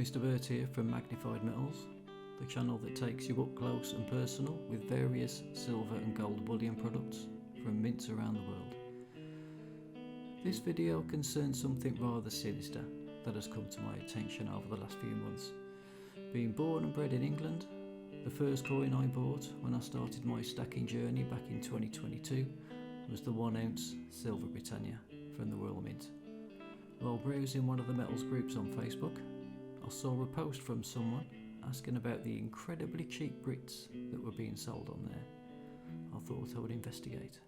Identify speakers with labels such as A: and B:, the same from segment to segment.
A: Mr. Bert here from Magnified Metals, the channel that takes you up close and personal with various silver and gold bullion products from mints around the world. This video concerns something rather sinister that has come to my attention over the last few months. Being born and bred in England, the first coin I bought when I started my stacking journey back in 2022 was the 1 ounce Silver Britannia from the Royal Mint. While browsing one of the metals groups on Facebook, I saw a post from someone asking about the incredibly cheap Brits that were being sold on there. I thought I would investigate,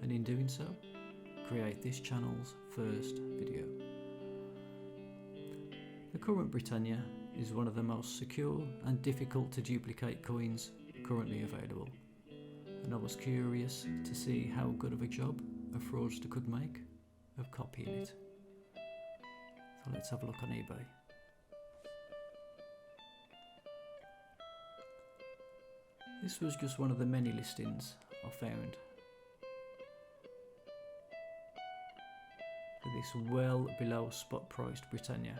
A: and in doing so, create this channel's first video. The current Britannia is one of the most secure and difficult to duplicate coins currently available, and I was curious to see how good of a job a fraudster could make of copying it. So let's have a look on eBay. This was just one of the many listings I found for this well below spot priced Britannia.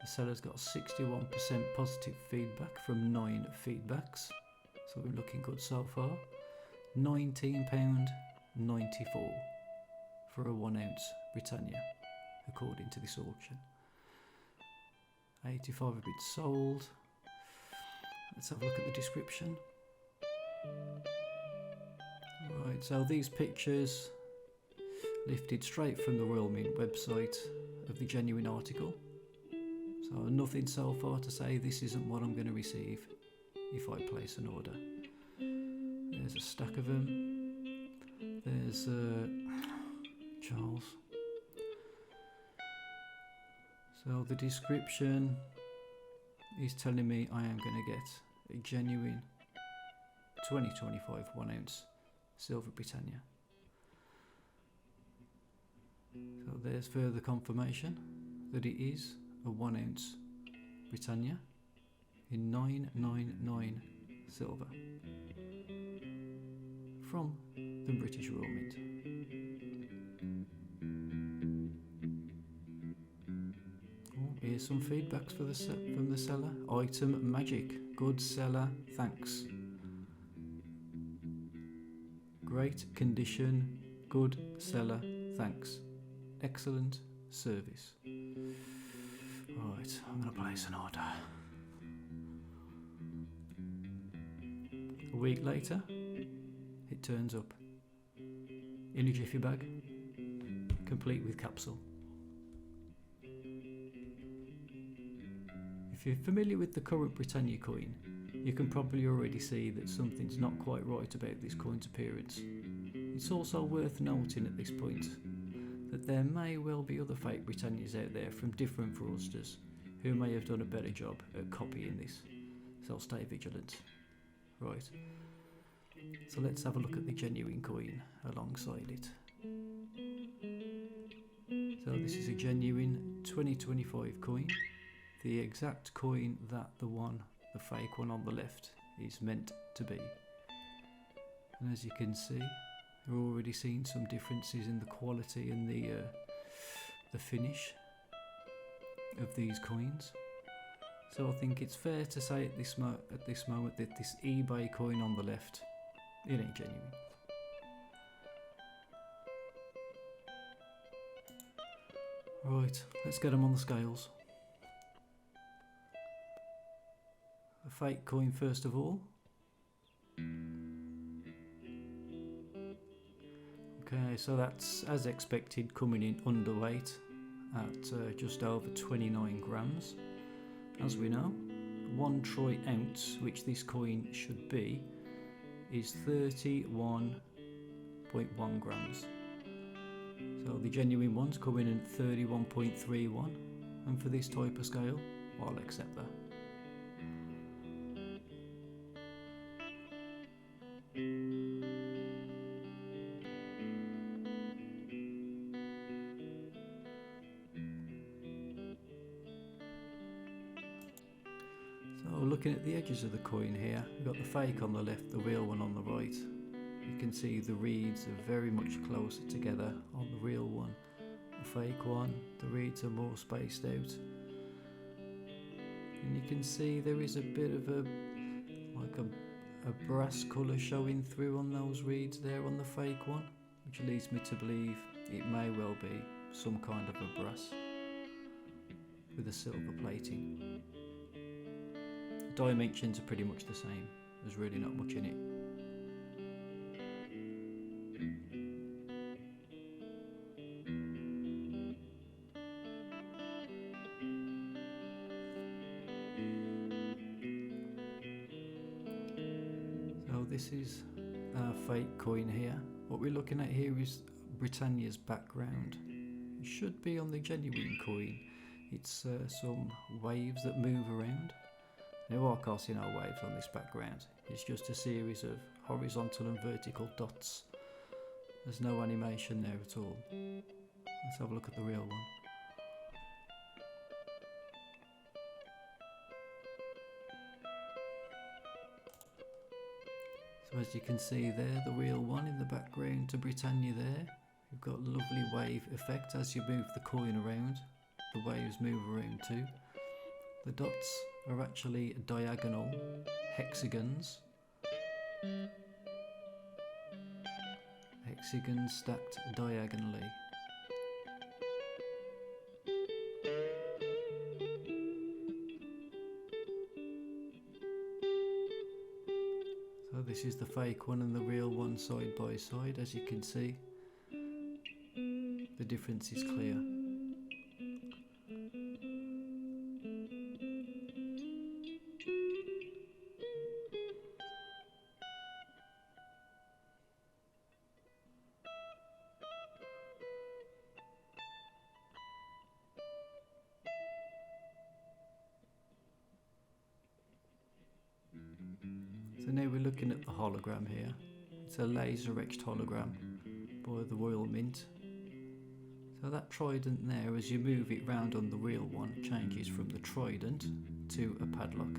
A: The seller's got 61% positive feedback from 9 feedbacks, so we're looking good so far. £19.94 for a 1 ounce Britannia, according to this auction. 85 have been sold. Let's have a look at the description. Right, so these pictures lifted straight from the Royal Mint website of the genuine article. So nothing so far to say this isn't what I'm going to receive if I place an order. There's a stack of them. There's Charles. So the description is telling me I am going to get a genuine 2025 1 ounce Silver Britannia. So there's further confirmation that it is a 1 ounce Britannia in 999 silver from the British Royal Mint. Here's some feedbacks for from the seller. Item magic. Good seller, thanks. Great condition. Good seller, thanks. Excellent service. Right, I'm going to place an order. A week later, it turns up in a jiffy bag, complete with capsule. If you're familiar with the current Britannia coin, you can probably already see that something's not quite right about this coin's appearance. It's also worth noting at this point that there may well be other fake Britannias out there from different fraudsters who may have done a better job at copying this, so stay vigilant. Right, so let's have a look at the genuine coin alongside it. So this is a genuine 2025 coin. The exact coin that the fake one on the left is meant to be. And as you can see, you're already seeing some differences in the quality and the finish of these coins. So I think it's fair to say at this moment that this eBay coin on the left, it ain't genuine. Right, let's get them on the scales. A fake coin first of all. Okay, so that's as expected, coming in underweight at just over 29 grams. As we know, 1 troy ounce, which this coin should be, is 31.1 grams. So the genuine ones come in at 31.31, and for this type of scale, I'll accept that. So looking at the edges of the coin here, we've got the fake on the left, the real one on the right. You can see the reeds are very much closer together on the real one. The fake one, the reeds are more spaced out. and you can see there is a bit of a brass colour showing through on those reeds there on the fake one, which leads me to believe it may well be some kind of a brass with a silver plating. The dimensions are pretty much the same, there's really not much in it. So this is our fake coin here. What we're looking at here is Britannia's background. It should be on the genuine coin. It's some waves that move around. Now I can't see no waves on this background. It's just a series of horizontal and vertical dots. There's no animation there at all. Let's have a look at the real one. So as you can see there, the real one in the background to Britannia there. You've got a lovely wave effect as you move the coin around. The waves move around too. The dots are actually diagonal hexagons. Hexagons stacked diagonally. So this is the fake one and the real one side by side. As you can see, the difference is clear. So now we're looking at the hologram here. It's a laser etched hologram by the Royal Mint. So that trident there, as you move it round on the real one, changes from the trident to a padlock.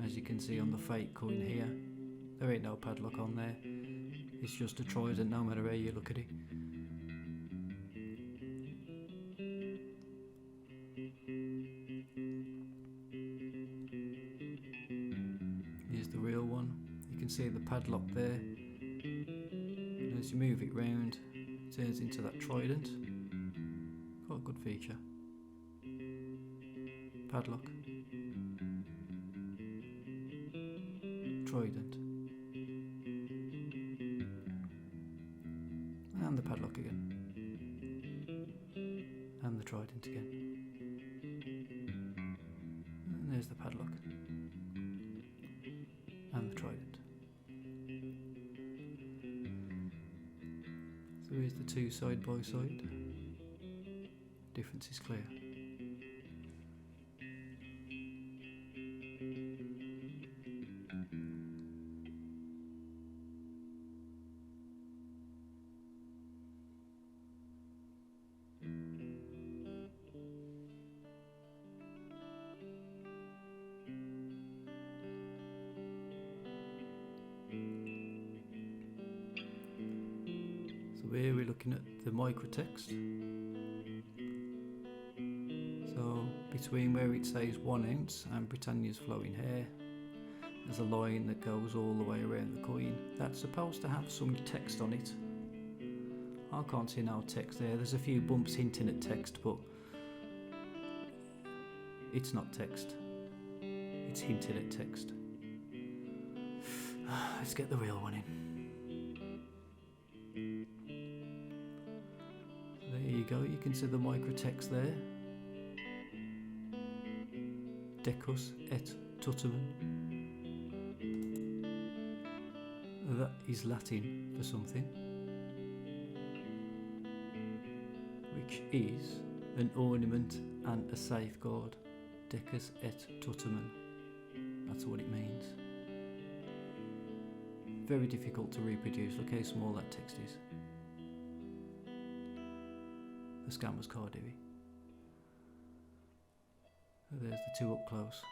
A: As you can see on the fake coin here, there ain't no padlock on there. It's just a trident no matter how you look at it. Here's the real one. You can see the padlock there. And as you move it round, it turns into that trident. Quite a good feature. Padlock. Trident. And the padlock again. And the trident again. And there's the padlock. And the trident. So here's the two side by side. Difference is clear. So here we're looking at the microtext. So between where it says 1 ounce and Britannia's flowing hair, there's a line that goes all the way around the coin. That's supposed to have some text on it. I can't see no text there. There's a few bumps hinting at text, but it's not text. It's hinting at text. Let's get the real one in. There you go, you can see the microtext there. Decus et tutumum. That is Latin for something, which is an ornament and a safeguard. Decus et tutumum. That's what it means. Very difficult to reproduce. Look how small that text is. The scammer's card, Dewey. There's the two up close.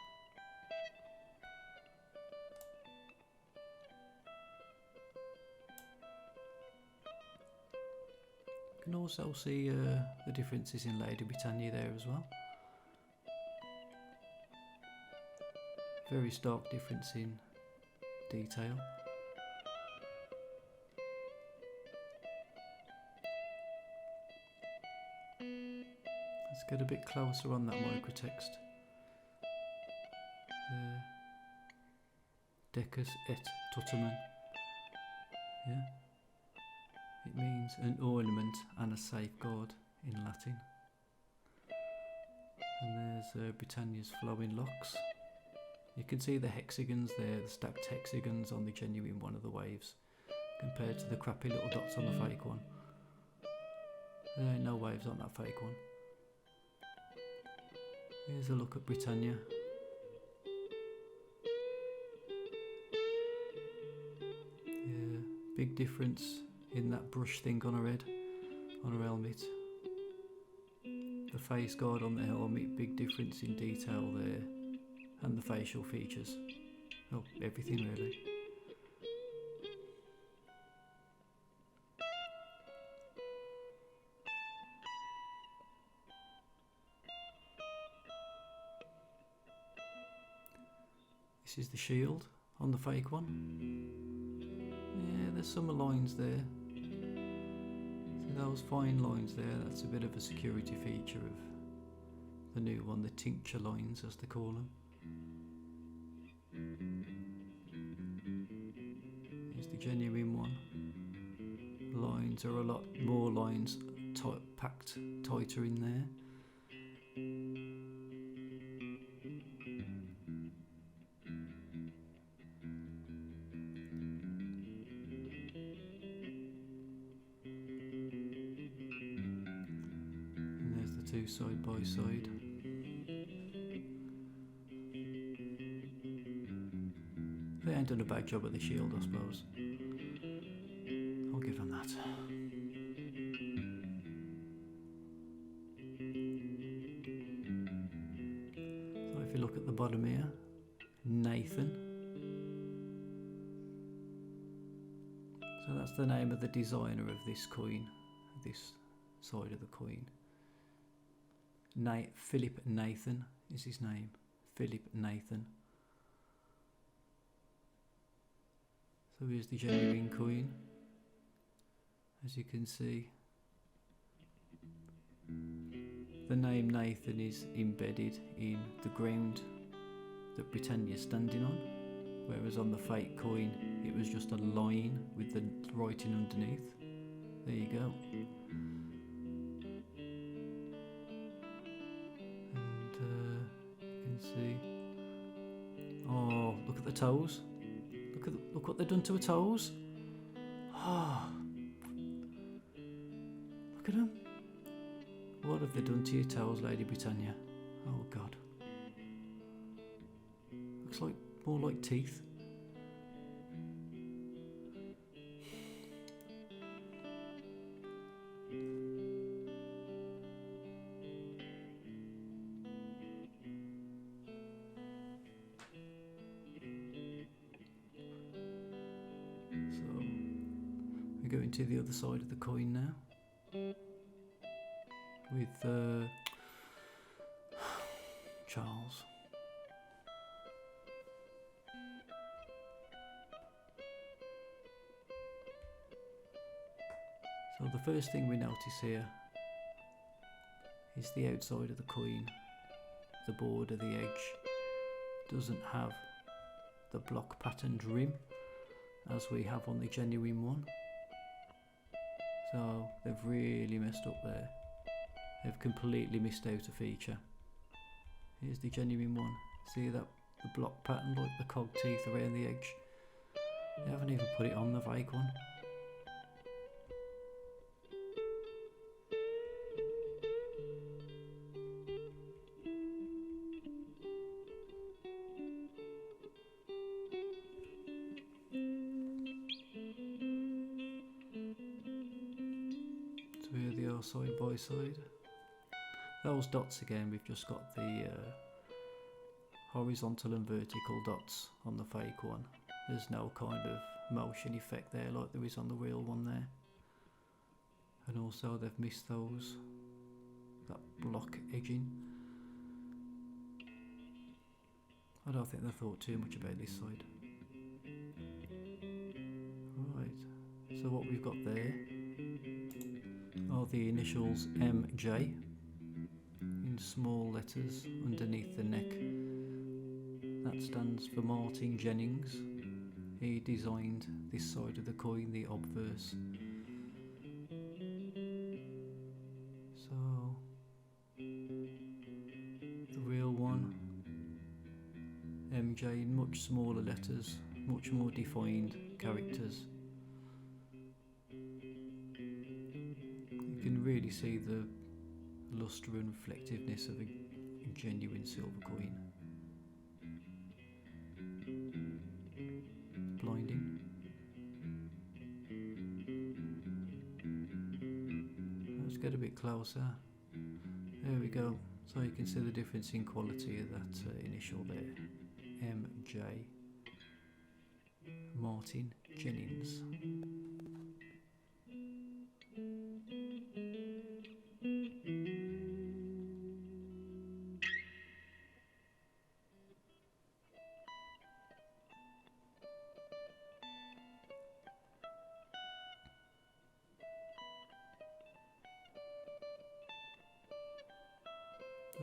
A: You can also see the differences in Lady Britannia there as well. Very stark difference in detail. Let's get a bit closer on that microtext. Decus et tuttamen. Yeah. It means an ornament and a safeguard in Latin. And there's Britannia's flowing locks. You can see the hexagons there, the stacked hexagons on the genuine one of the waves, compared to the crappy little dots on the fake one. There ain't no waves on that fake one. Here's a look at Britannia. Yeah, big difference in that brush thing on her head, on her helmet. The face guard on the helmet, big difference in detail there, and the facial features. Oh, everything really. This is the shield on the fake one. Yeah, there's some lines there. See those fine lines there? That's a bit of a security feature of the new one, the tincture lines as they call them. Here's the genuine one. Lines are a lot more lines packed tighter in there. Two side by side. They ain't done a bad job at the shield, I suppose. I'll give them that. So if you look at the bottom here, Nathan. So that's the name of the designer of this coin, this side of the coin. Philip Nathan is his name. Philip Nathan. So here's the genuine coin. As you can see, the name Nathan is embedded in the ground that Britannia's standing on, whereas on the fake coin it was just a line with the writing underneath. There you go. See. Oh, look at the toes. Look what they've done to her toes. Ah, look at them. What have they done to your toes, Lady Britannia? Oh God. Looks like more like teeth. Going to the other side of the coin now with Charles. So the first thing we notice here is the outside of the coin. The border, the edge, doesn't have the block patterned rim as we have on the genuine one. So they've really messed up there. They've completely missed out a feature. Here's the genuine one. See that? The block pattern, like the cog teeth around the edge. They haven't even put it on the fake one. Here they are side by side. Those dots again, we've just got the horizontal and vertical dots on the fake one. There's no kind of motion effect there like there is on the real one there. And also they've missed that block edging. I don't think they thought too much about this side. Right, so what we've got there are the initials MJ in small letters underneath the neck. That stands for Martin Jennings. He designed this side of the coin, the obverse. So the real one, MJ, in much smaller letters, much more defined characters. You can really see the lustre and reflectiveness of a genuine silver coin. Blinding. Let's get a bit closer. There we go. So you can see the difference in quality of that initial there. MJ. Martin Jennings.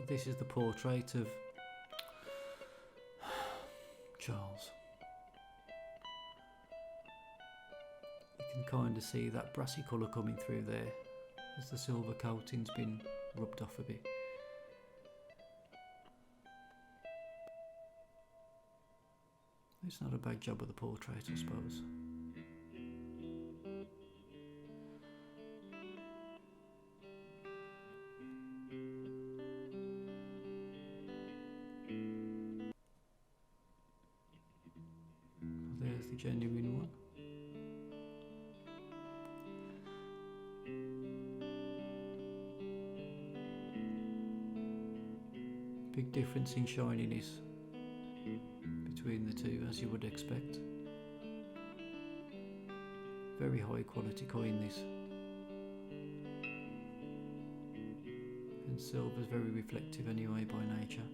A: This is the portrait of Charles. You can kind of see that brassy colour coming through there as the silver coating's been rubbed off a bit. It's not a bad job of the portrait, I suppose. There's the genuine one. Big difference in shininess between the two, as you would expect. Very high quality coin this. And silver's very reflective anyway by nature.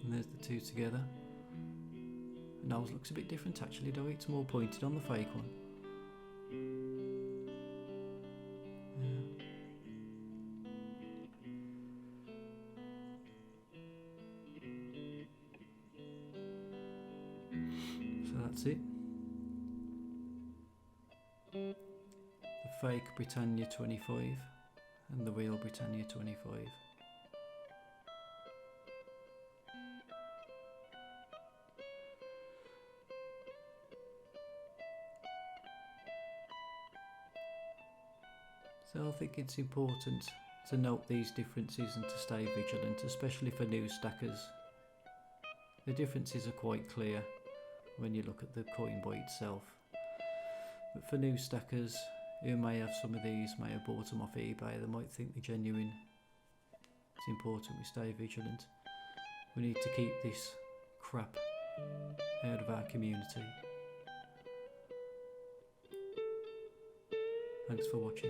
A: And there's the two together. The nose looks a bit different actually, though. It's more pointed on the fake one. Yeah. So that's it. The fake Britannia 25 and the real Britannia 25. So I think it's important to note these differences and to stay vigilant, especially for new stackers. The differences are quite clear when you look at the coin by itself. But for new stackers who may have some of these, may have bought them off eBay, they might think they're genuine. It's important we stay vigilant. We need to keep this crap out of our community. Thanks for watching.